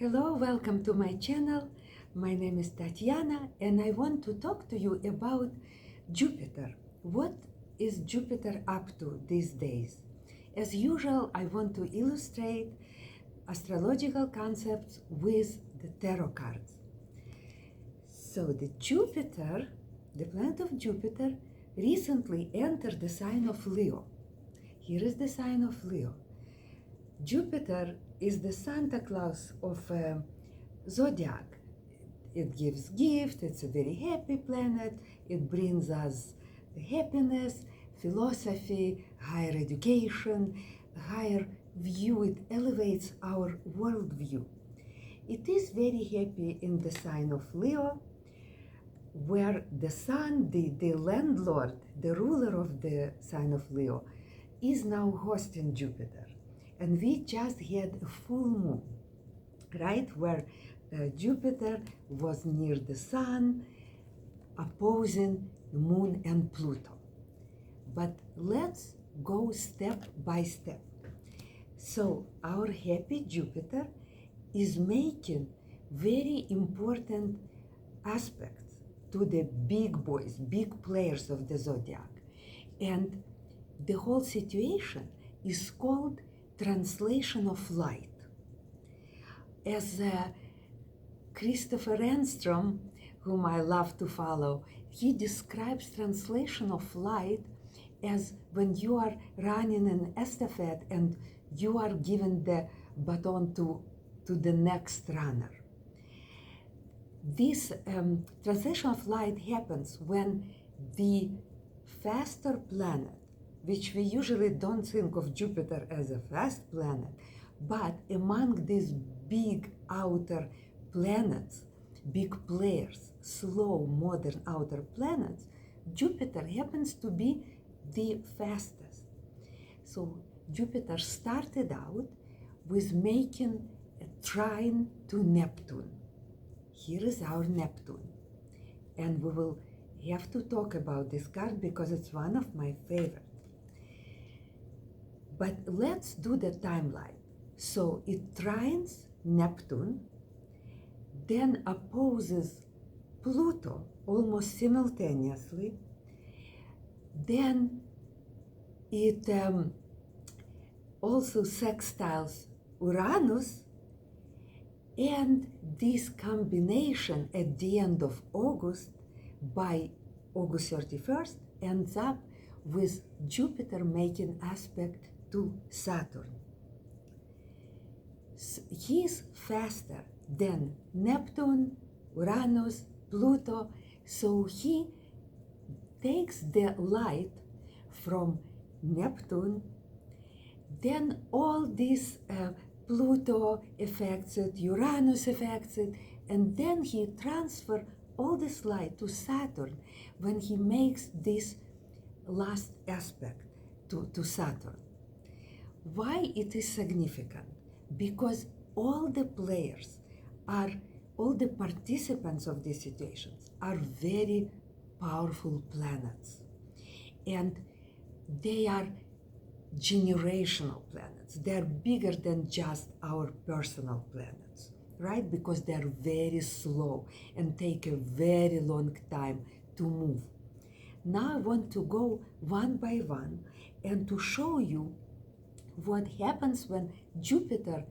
Hello, welcome to my channel. My name is Tatiana and I want to talk to you about Jupiter. What is Jupiter up to these days? As usual, I want to illustrate astrological concepts with the tarot cards. So the planet of Jupiter, recently entered the sign of Leo. Here is the sign of Leo. Jupiter is the Santa Claus of Zodiac. It gives gifts, it's a very happy planet, it brings us happiness, philosophy, higher education, higher view, it elevates our worldview. It is very happy in the sign of Leo, where the sun, the landlord, the ruler of the sign of Leo, is now hosting Jupiter. And we just had a full moon, right? Where Jupiter was near the sun, opposing the moon and Pluto. But let's go step by step. So our happy Jupiter is making very important aspects to the big boys, big players of the Zodiac. And the whole situation is called translation of light. As Christopher Enstrom, whom I love to follow, he describes translation of light as when you are running an estafette and you are given the baton to the next runner. This translation of light happens when the faster planet, which we usually don't think of Jupiter as a fast planet, but among these big outer planets, big players, slow modern outer planets, Jupiter happens to be the fastest. So Jupiter started out with making a trine to Neptune. Here is our Neptune. And we will have to talk about this card because it's one of my favorites. But let's do the timeline. So it trines Neptune, then opposes Pluto almost simultaneously, then it also sextiles Uranus, and this combination at the end of August, by August 31st, ends up with Jupiter making aspect to Saturn. He is faster than Neptune, Uranus, Pluto, so he takes the light from Neptune, then all these Pluto affects it, Uranus affects it, and then he transfers all this light to Saturn when he makes this last aspect to Saturn. Why it is significant? Because all the players all the participants of these situations are very powerful planets. And they are generational planets. They're bigger than just our personal planets, right? Because they're very slow and take a very long time to move. Now I want to go one by one and to show you what happens when Jupiter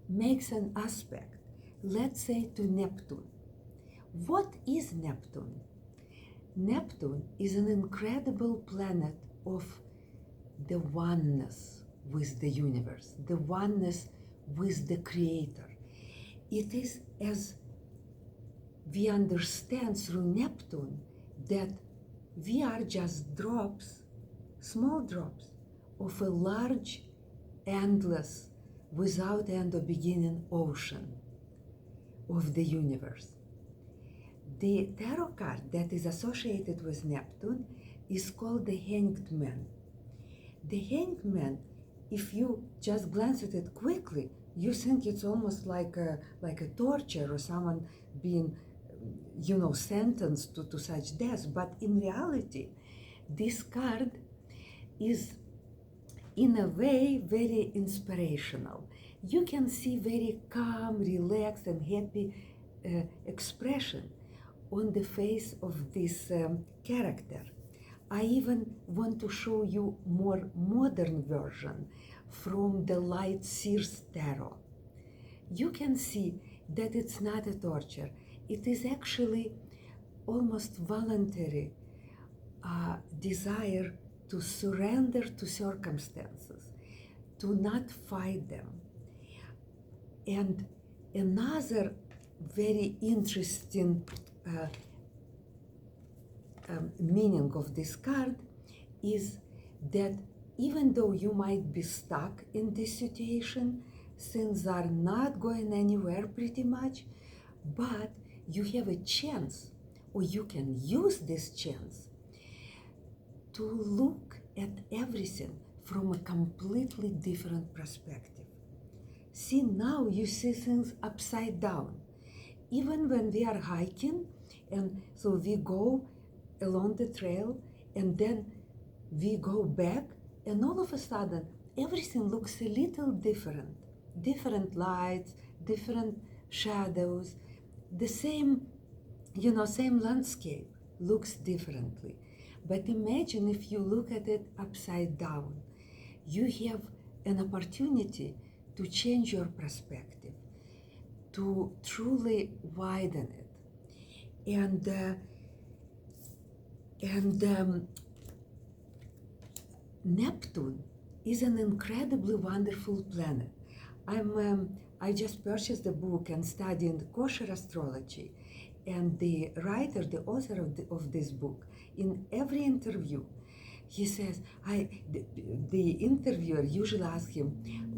makes an aspect, let's say to Neptune. What is Neptune? Neptune is an incredible planet of the oneness with the universe, the oneness with the Creator. It is, as we understand through Neptune, that we are just drops, small drops, of a large, endless, without end or beginning ocean of the universe. The tarot card that is associated with Neptune is called the Hanged Man. The Hanged Man, if you just glance at it quickly, you think it's almost like a torture or someone being, sentenced to such death. But in reality, this card is, in a way, very inspirational. you can see very calm, relaxed, and happy expression on the face of this character. I even want to show you more modern version from the light Seer's tarot. You can see that it's not a torture. It is actually almost voluntary desire to surrender to circumstances, to not fight them. And another very interesting meaning of this card is that even though you might be stuck in this situation, things are not going anywhere pretty much, but you have a chance, or you can use this chance to look at everything from a completely different perspective. See, now you see things upside down. Even when we are hiking, and so we go along the trail, and then we go back, and all of a sudden, everything looks a little different. Different lights, different shadows, the same, same landscape looks differently. But imagine if you look at it upside down, you have an opportunity to change your perspective, to truly widen it. And Neptune is an incredibly wonderful planet. I just purchased the book and studied kosher astrology, and the writer, the author of this book, in every interview, he says, the interviewer usually asks him,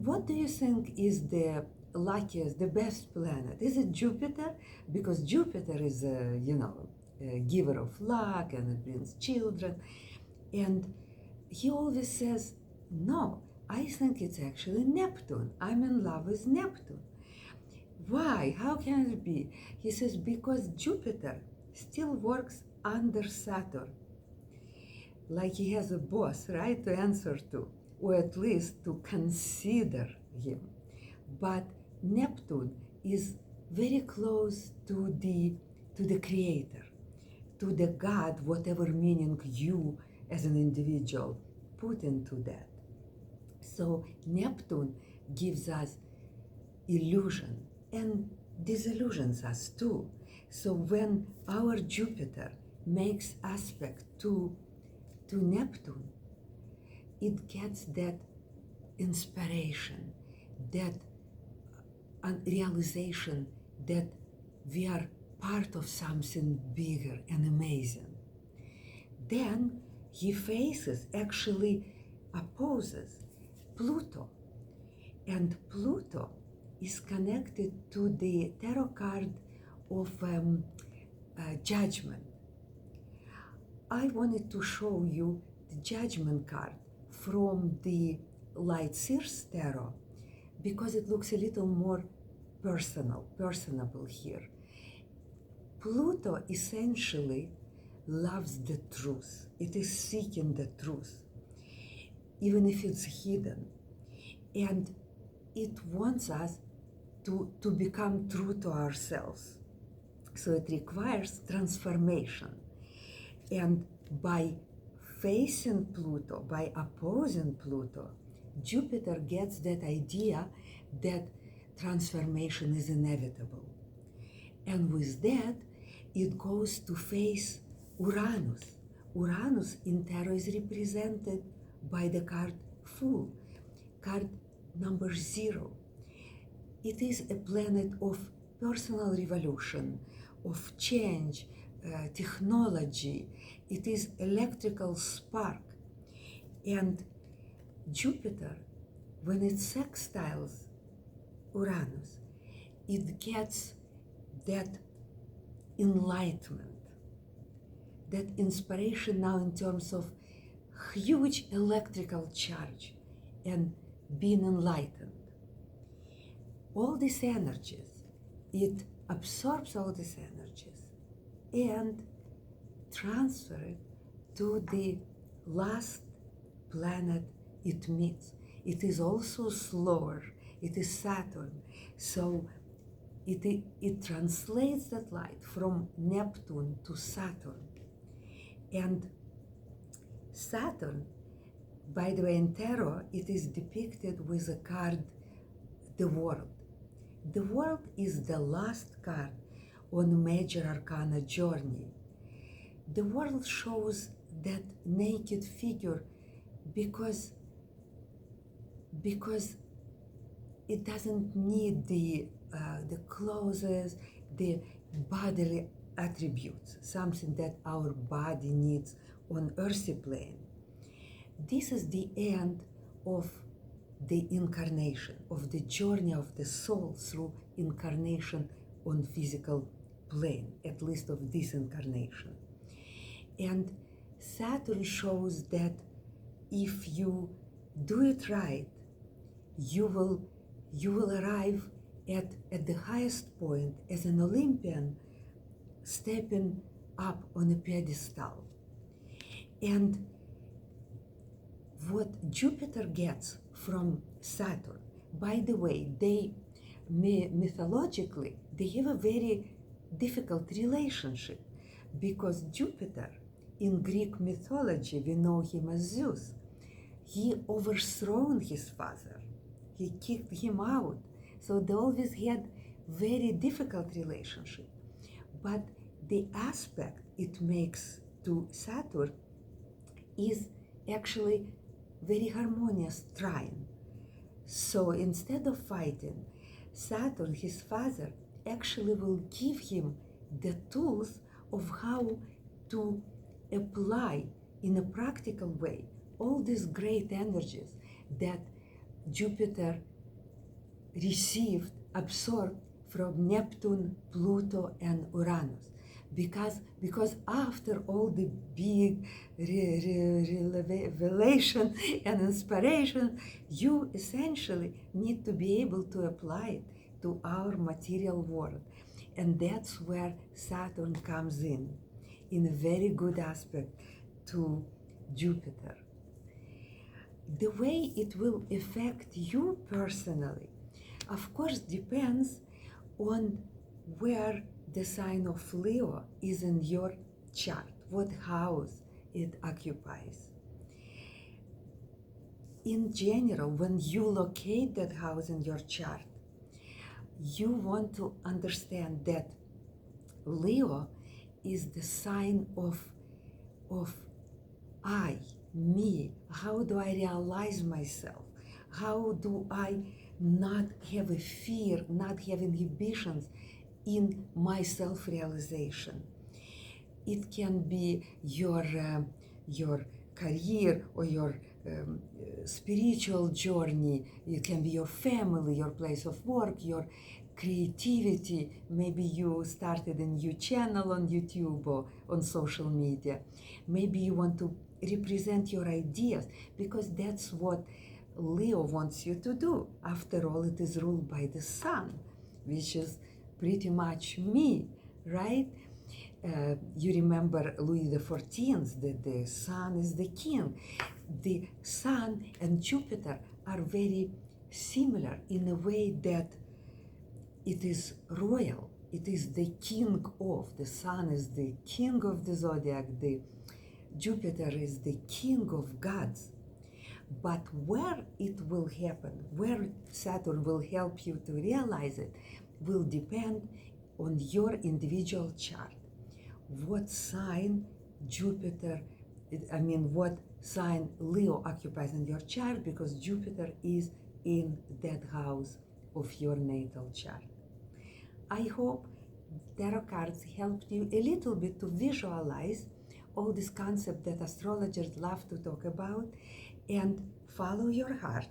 what do you think is the luckiest, the best planet? Is it Jupiter? Because Jupiter is a giver of luck and it brings children. And he always says, no, I think it's actually Neptune. I'm in love with Neptune. Why? How can it be? He says, because Jupiter still works under Saturn. Like he has a boss, right, to answer to, or at least to consider him. But Neptune is very close to the creator, to the God, whatever meaning you as an individual put into that. So Neptune gives us illusion and disillusions us too. So when our Jupiter makes aspect to Neptune, it gets that inspiration, that realization that we are part of something bigger and amazing. Then he actually opposes Pluto. And Pluto is connected to the tarot card of Judgment. I wanted to show you the Judgment card from the Light Seer's tarot because it looks a little more personable here. Pluto essentially loves the truth. It is seeking the truth, even if it's hidden. And it wants us to become true to ourselves. So it requires transformation. And by facing Pluto, by opposing Pluto, Jupiter gets that idea that transformation is inevitable. And with that, it goes to face Uranus. Uranus in tarot is represented by the card Fool, card number 0. It is a planet of personal revolution, of change, technology. It is electrical spark. And Jupiter, when it sextiles Uranus, it gets that enlightenment, that inspiration now in terms of huge electrical charge and being enlightened. All these energies, it absorbs all these energies and transfer it to the last planet it meets. It is also slower it is Saturn. So it translates that light from Neptune to Saturn. And Saturn, by the way, in tarot, it is depicted with a card, the World. The World is the last card on Major Arcana journey. The World shows that naked figure because it doesn't need the clothes, the bodily attributes, something that our body needs on earthly plane. This is the end of the incarnation, of the journey of the soul through incarnation on physical plane, at least of this incarnation. And Saturn shows that if you do it right, you will arrive at the highest point as an Olympian, stepping up on a pedestal. And what Jupiter gets from Saturn, by the way, they mythologically, they have a very difficult relationship, because Jupiter, in Greek mythology, we know him as Zeus. He overthrown his father. He kicked him out. So they always had very difficult relationship. But the aspect it makes to Saturn is actually very harmonious trine. So instead of fighting, Saturn, his father, actually will give him the tools of how to apply in a practical way all these great energies that Jupiter received, absorbed from Neptune, Pluto, and Uranus. Because after all the big revelation and inspiration, you essentially need to be able to apply it to our material world. And that's where Saturn comes in a very good aspect to Jupiter. The way it will affect you personally, of course, depends on where the sign of Leo is in your chart, what house it occupies. In general, when you locate that house in your chart, you want to understand that Leo is the sign of I, me. How do I realize myself? How do I not have a fear, not have inhibitions in my self-realization? It can be your career or your spiritual journey. It can be your family, your place of work, your creativity. Maybe you started a new channel on YouTube or on social media. Maybe you want to represent your ideas, because that's what Leo wants you to do. After all, it is ruled by the sun, which is pretty much me, right? You remember Louis XIV, that the sun is the king. The sun and Jupiter are very similar in a way that it is royal. It is the king of. The sun is the king of the zodiac. The Jupiter is the king of gods. But where it will happen, where Saturn will help you to realize it, will depend on your individual chart. What sign what sign Leo occupies in your chart, because Jupiter is in that house of your natal chart. I hope tarot cards helped you a little bit to visualize all this concept that astrologers love to talk about, and follow your heart.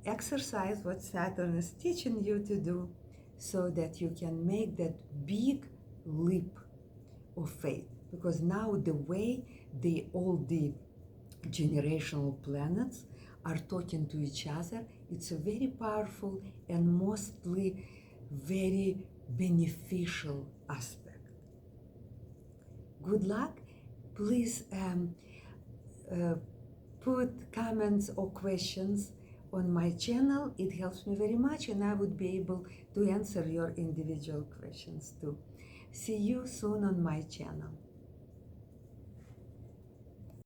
Exercise what Saturn is teaching you to do, so that you can make that big leap of faith. Because now the way all the generational planets are talking to each other, it's a very powerful and mostly very beneficial aspect. Good luck. Please put comments or questions on my channel. It helps me very much, and I would be able to answer your individual questions too. See you soon on my channel.